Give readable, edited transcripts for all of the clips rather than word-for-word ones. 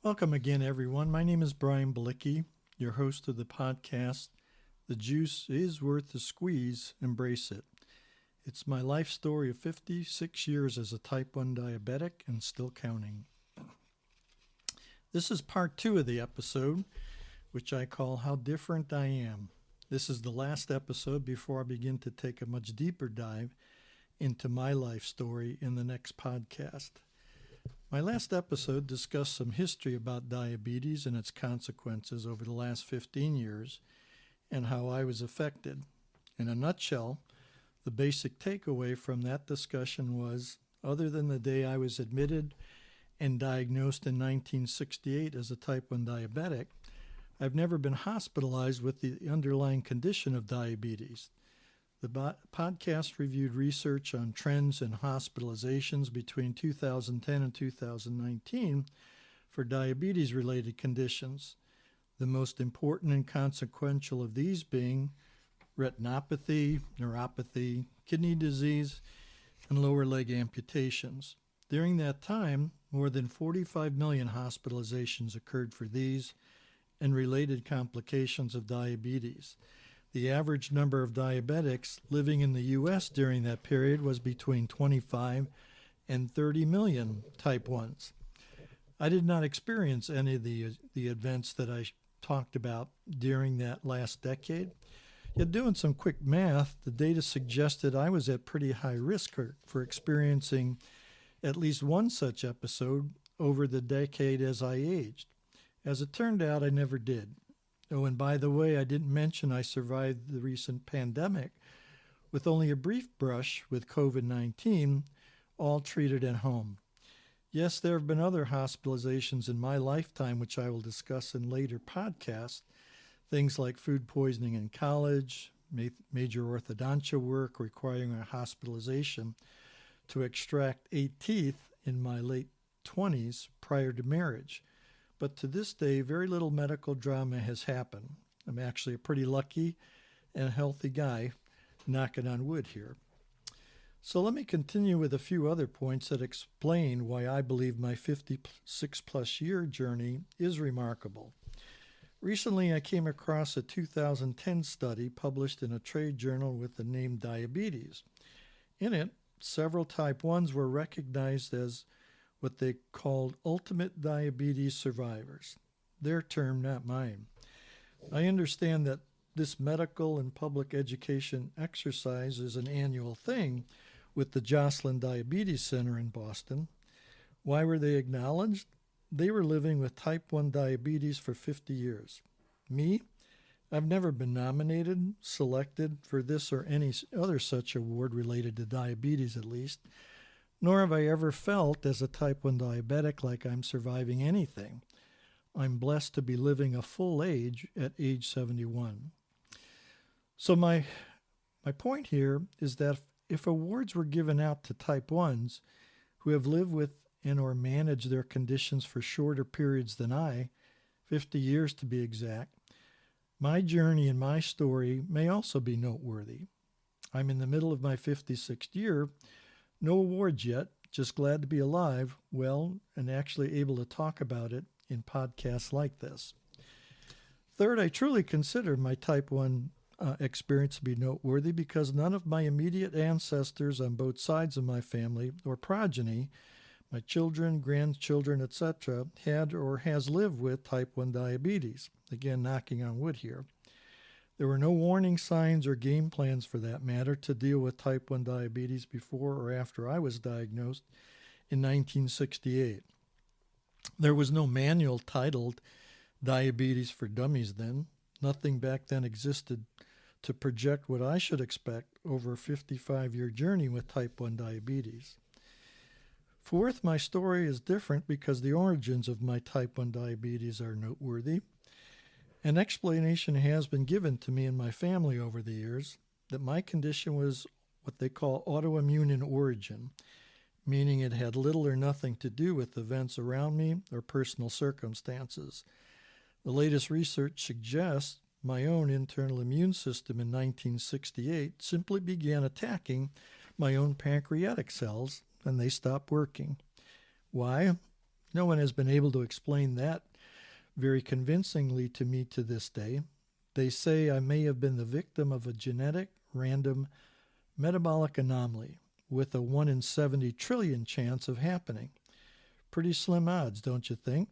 Welcome again, everyone. My name is Brian Balicki, your host of the podcast, The Juice is Worth the Squeeze, Embrace It. It's my life story of 56 years as a type 1 diabetic and still counting. This is part 2 of the episode, which I call How Different I Am. This is the last episode before I begin to take a much deeper dive into my life story in the next podcast. My last episode discussed some history about diabetes and its consequences over the last 15 years and how I was affected. In a nutshell, the basic takeaway from that discussion was, other than the day I was admitted and diagnosed in 1968 as a type 1 diabetic, I've never been hospitalized with the underlying condition of diabetes. The podcast reviewed research on trends in hospitalizations between 2010 and 2019 for diabetes-related conditions, the most important and consequential of these being retinopathy, neuropathy, kidney disease, and lower leg amputations. During that time, more than 45 million hospitalizations occurred for these and related complications of diabetes. The average number of diabetics living in the U.S. during that period was between 25 and 30 million type 1s. I did not experience any of the events that I talked about during that last decade. Yet doing some quick math, the data suggested I was at pretty high risk for experiencing at least one such episode over the decade as I aged. As it turned out, I never did. Oh, and by the way, I didn't mention I survived the recent pandemic with only a brief brush with COVID-19, all treated at home. Yes, there have been other hospitalizations in my lifetime, which I will discuss in later podcasts, things like food poisoning in college, major orthodontia work requiring a hospitalization to extract 8 teeth in my late 20s prior to marriage. But to this day, very little medical drama has happened. I'm actually a pretty lucky and healthy guy, knocking on wood here. So let me continue with a few other points that explain why I believe my 56-plus year journey is remarkable. Recently, I came across a 2010 study published in a trade journal with the name Diabetes. In it, several type 1s were recognized as what they called ultimate diabetes survivors. Their term, not mine. I understand that this medical and public education exercise is an annual thing with the Joslin Diabetes Center in Boston. Why were they acknowledged? They were living with type 1 diabetes for 50 years. Me? I've never been nominated, selected for this or any other such award related to diabetes at least, nor have I ever felt as a type 1 diabetic like I'm surviving anything. I'm blessed to be living a full age at age 71. So my point here is that if awards were given out to type 1s who have lived with and or managed their conditions for shorter periods than I, 50 years to be exact, my journey and my story may also be noteworthy. I'm in the middle of my 56th year. No awards yet, just glad to be alive, well, and actually able to talk about it in podcasts like this. Third, I truly consider my type 1 experience to be noteworthy because none of my immediate ancestors on both sides of my family or progeny, my children, grandchildren, etc., had or has lived with type 1 diabetes. Again, knocking on wood here. There were no warning signs or game plans, for that matter, to deal with type 1 diabetes before or after I was diagnosed in 1968. There was no manual titled Diabetes for Dummies then. Nothing back then existed to project what I should expect over a 55-year journey with type 1 diabetes. Fourth, my story is different because the origins of my type 1 diabetes are noteworthy. An explanation has been given to me and my family over the years that my condition was what they call autoimmune in origin, meaning it had little or nothing to do with events around me or personal circumstances. The latest research suggests my own internal immune system in 1968 simply began attacking my own pancreatic cells and they stopped working. Why? No one has been able to explain that very convincingly to me to this day. They say I may have been the victim of a genetic, random, metabolic anomaly with a 1 in 70 trillion chance of happening. Pretty slim odds, don't you think?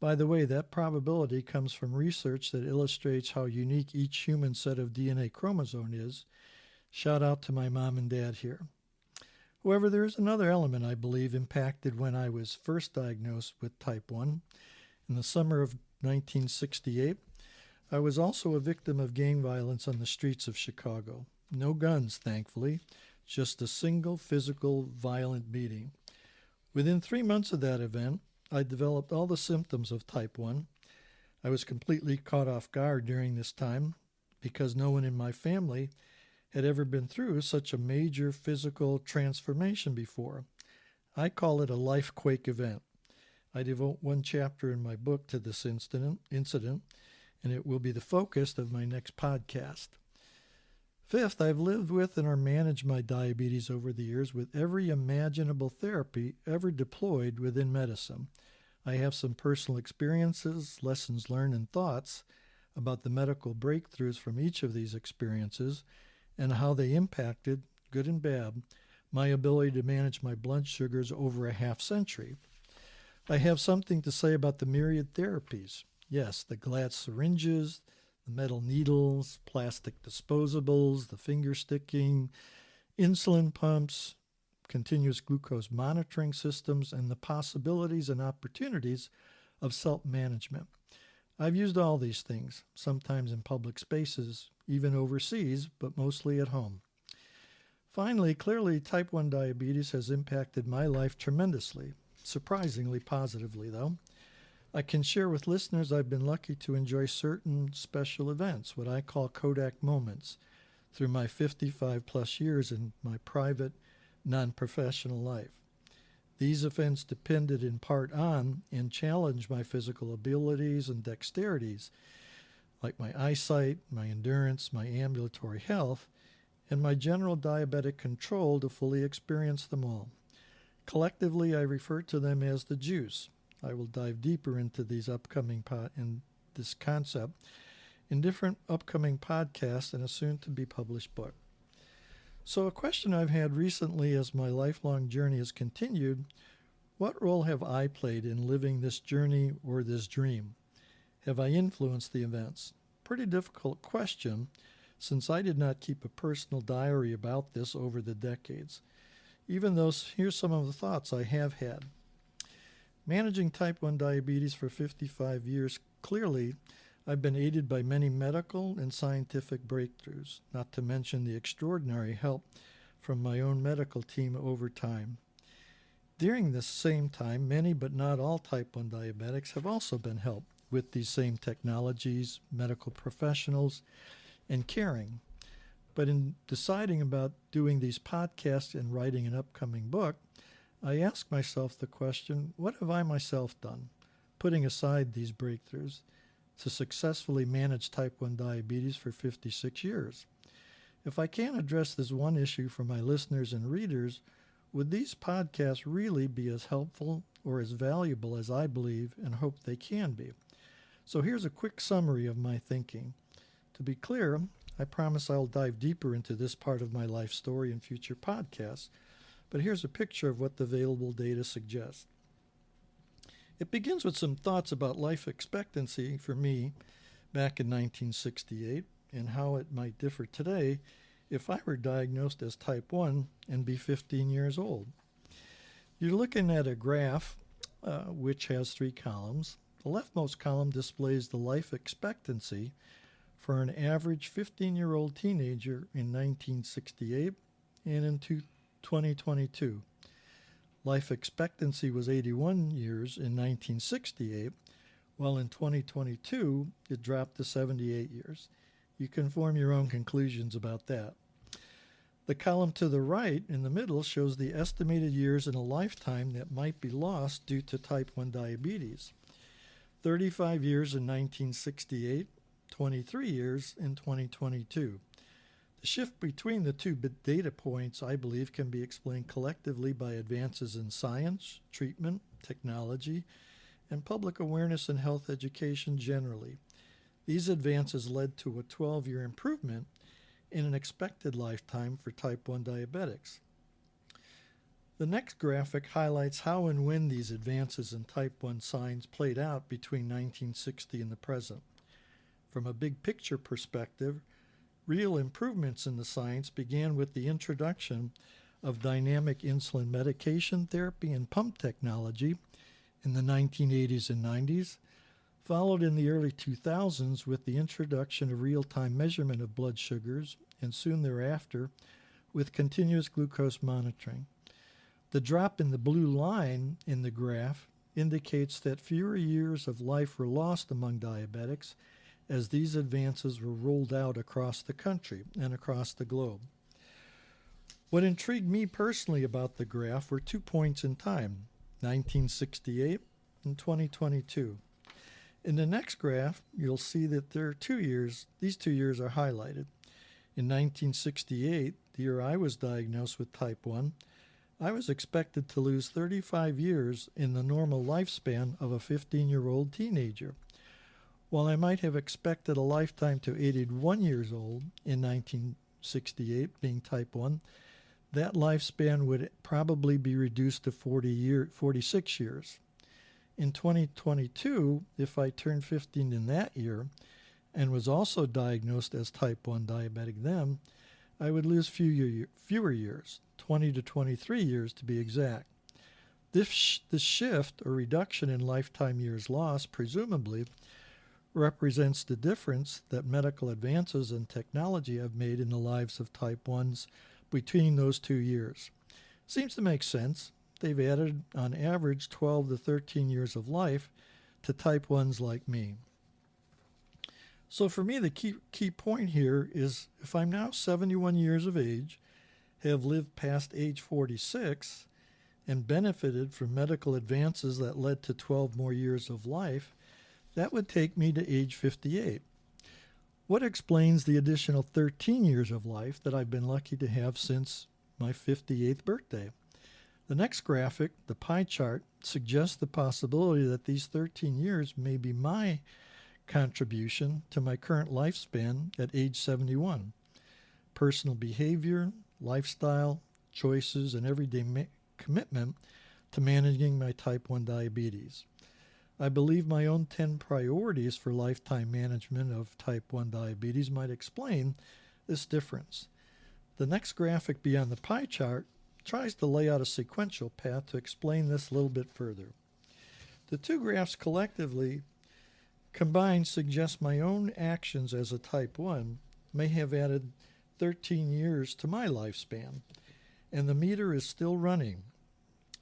By the way, that probability comes from research that illustrates how unique each human set of DNA chromosome is. Shout out to my mom and dad here. However, there is another element I believe impacted when I was first diagnosed with type 1. In the summer of 1968, I was also a victim of gang violence on the streets of Chicago. No guns, thankfully, just a single physical violent beating. Within 3 months of that event, I developed all the symptoms of type 1. I was completely caught off guard during this time because no one in my family had ever been through such a major physical transformation before. I call it a life-quake event. I devote one chapter in my book to this incident, and it will be the focus of my next podcast. Fifth, I've lived with and or managed my diabetes over the years with every imaginable therapy ever deployed within medicine. I have some personal experiences, lessons learned, and thoughts about the medical breakthroughs from each of these experiences and how they impacted, good and bad, my ability to manage my blood sugars over a half century. I have something to say about the myriad therapies. Yes, the glass syringes, the metal needles, plastic disposables, the finger sticking, insulin pumps, continuous glucose monitoring systems, and the possibilities and opportunities of self-management. I've used all these things, sometimes in public spaces, even overseas, but mostly at home. Finally, clearly, type 1 diabetes has impacted my life tremendously, surprisingly positively, though. I can share with listeners I've been lucky to enjoy certain special events, what I call Kodak moments, through my 55-plus years in my private, non-professional life. These events depended in part on and challenged my physical abilities and dexterities, like my eyesight, my endurance, my ambulatory health, and my general diabetic control to fully experience them all. Collectively, I refer to them as the juice. I will dive deeper into these in this concept in different upcoming podcasts and a soon-to-be published book. So a question I've had recently as my lifelong journey has continued, what role have I played in living this journey or this dream? Have I influenced the events? Pretty difficult question, since I did not keep a personal diary about this over the decades. Even though, here's some of the thoughts I have had. Managing type 1 diabetes for 55 years, clearly, I've been aided by many medical and scientific breakthroughs, not to mention the extraordinary help from my own medical team over time. During this same time, many but not all type 1 diabetics have also been helped with these same technologies, medical professionals, and caring. But in deciding about doing these podcasts and writing an upcoming book, I ask myself the question, what have I myself done, putting aside these breakthroughs, to successfully manage type 1 diabetes for 56 years? If I can't address this one issue for my listeners and readers, would these podcasts really be as helpful or as valuable as I believe and hope they can be? So here's a quick summary of my thinking. To be clear, I promise I'll dive deeper into this part of my life story in future podcasts, but here's a picture of what the available data suggests. It begins with some thoughts about life expectancy for me back in 1968 and how it might differ today if I were diagnosed as type 1 and be 15 years old. You're looking at a graph which has 3 columns. The leftmost column displays the life expectancy for an average 15-year-old teenager in 1968 and in 2022. Life expectancy was 81 years in 1968, while in 2022 it dropped to 78 years. You can form your own conclusions about that. The column to the right in the middle shows the estimated years in a lifetime that might be lost due to type 1 diabetes. 35 years in 1968, 23 years in 2022. The shift between the two data points, I believe, can be explained collectively by advances in science, treatment, technology, and public awareness and health education generally. These advances led to a 12-year improvement in an expected lifetime for type 1 diabetics. The next graphic highlights how and when these advances in type 1 science played out between 1960 and the present. From a big picture perspective, real improvements in the science began with the introduction of dynamic insulin medication therapy and pump technology in the 1980s and 90s, followed in the early 2000s with the introduction of real-time measurement of blood sugars, and soon thereafter with continuous glucose monitoring. The drop in the blue line in the graph indicates that fewer years of life were lost among diabetics as these advances were rolled out across the country and across the globe. What intrigued me personally about the graph were 2 points in time, 1968 and 2022. In the next graph, you'll see that there are 2 years, these 2 years are highlighted. In 1968, the year I was diagnosed with type 1, I was expected to lose 35 years in the normal lifespan of a 15-year-old teenager. While I might have expected a lifetime to 81 years old in 1968, being type 1, that lifespan would probably be reduced to 46 years. In 2022, if I turned 15 in that year and was also diagnosed as type 1 diabetic then, I would lose fewer years, 20 to 23 years to be exact. This shift or reduction in lifetime years lost presumably represents the difference that medical advances and technology have made in the lives of type 1s between those 2 years. Seems to make sense. They've added, on average, 12 to 13 years of life to type 1s like me. So for me, the key point here is if I'm now 71 years of age, have lived past age 46, and benefited from medical advances that led to 12 more years of life, that would take me to age 58. What explains the additional 13 years of life that I've been lucky to have since my 58th birthday? The next graphic, the pie chart, suggests the possibility that these 13 years may be my contribution to my current lifespan at age 71. Personal behavior, lifestyle, choices, and everyday commitment to managing my type 1 diabetes. I believe my own 10 priorities for lifetime management of type 1 diabetes might explain this difference. The next graphic beyond the pie chart tries to lay out a sequential path to explain this a little bit further. The two graphs collectively combined suggest my own actions as a type 1 may have added 13 years to my lifespan, and the meter is still running.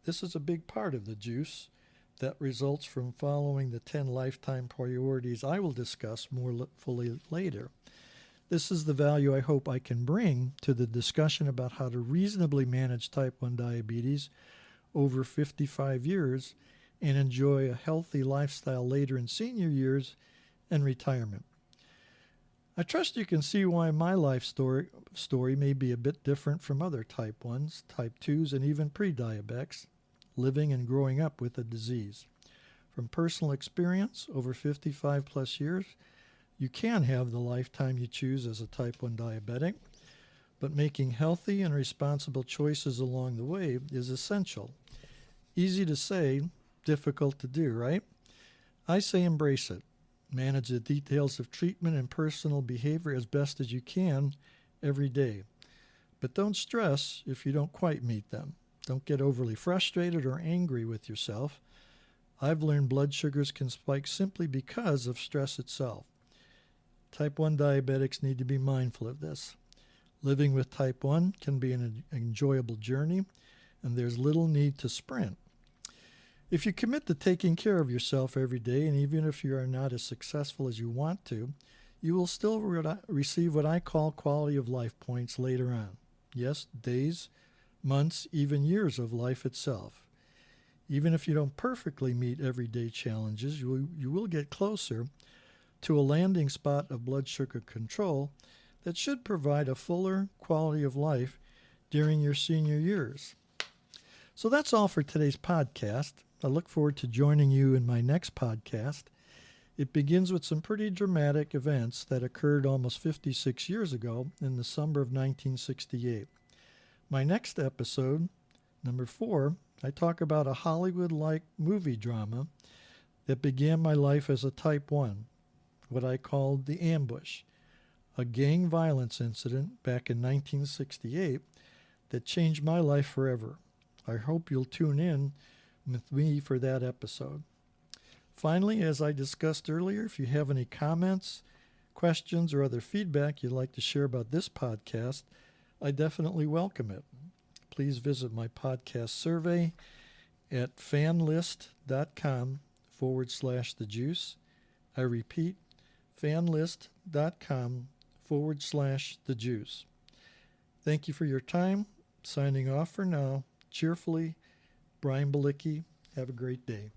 This is a big part of the juice that results from following the 10 lifetime priorities I will discuss more fully later. This is the value I hope I can bring to the discussion about how to reasonably manage type 1 diabetes over 55 years and enjoy a healthy lifestyle later in senior years and retirement. I trust you can see why my life story may be a bit different from other type 1s, type 2s, and even pre-diabetics living and growing up with a disease. From personal experience, over 55 plus years, you can have the lifetime you choose as a type 1 diabetic, but making healthy and responsible choices along the way is essential. Easy to say, difficult to do, right? I say embrace it. Manage the details of treatment and personal behavior as best as you can every day. But don't stress if you don't quite meet them. Don't get overly frustrated or angry with yourself. I've learned blood sugars can spike simply because of stress itself. Type 1 diabetics need to be mindful of this. Living with type 1 can be an enjoyable journey, and there's little need to sprint. If you commit to taking care of yourself every day, and even if you are not as successful as you want to, you will still receive what I call quality of life points later on. Yes, days, months, even years of life itself. Even if you don't perfectly meet everyday challenges, you will get closer to a landing spot of blood sugar control that should provide a fuller quality of life during your senior years. So that's all for today's podcast. I look forward to joining you in my next podcast. It begins with some pretty dramatic events that occurred almost 56 years ago in the summer of 1968. My next episode, number 4, I talk about a Hollywood-like movie drama that began my life as a Type 1, what I called The Ambush, a gang violence incident back in 1968 that changed my life forever. I hope you'll tune in with me for that episode. Finally, as I discussed earlier, if you have any comments, questions, or other feedback you'd like to share about this podcast, I definitely welcome it. Please visit my podcast survey at fanlist.com/thejuice. I repeat, fanlist.com/thejuice. Thank you for your time. Signing off for now. Cheerfully, Brian Balicki. Have a great day.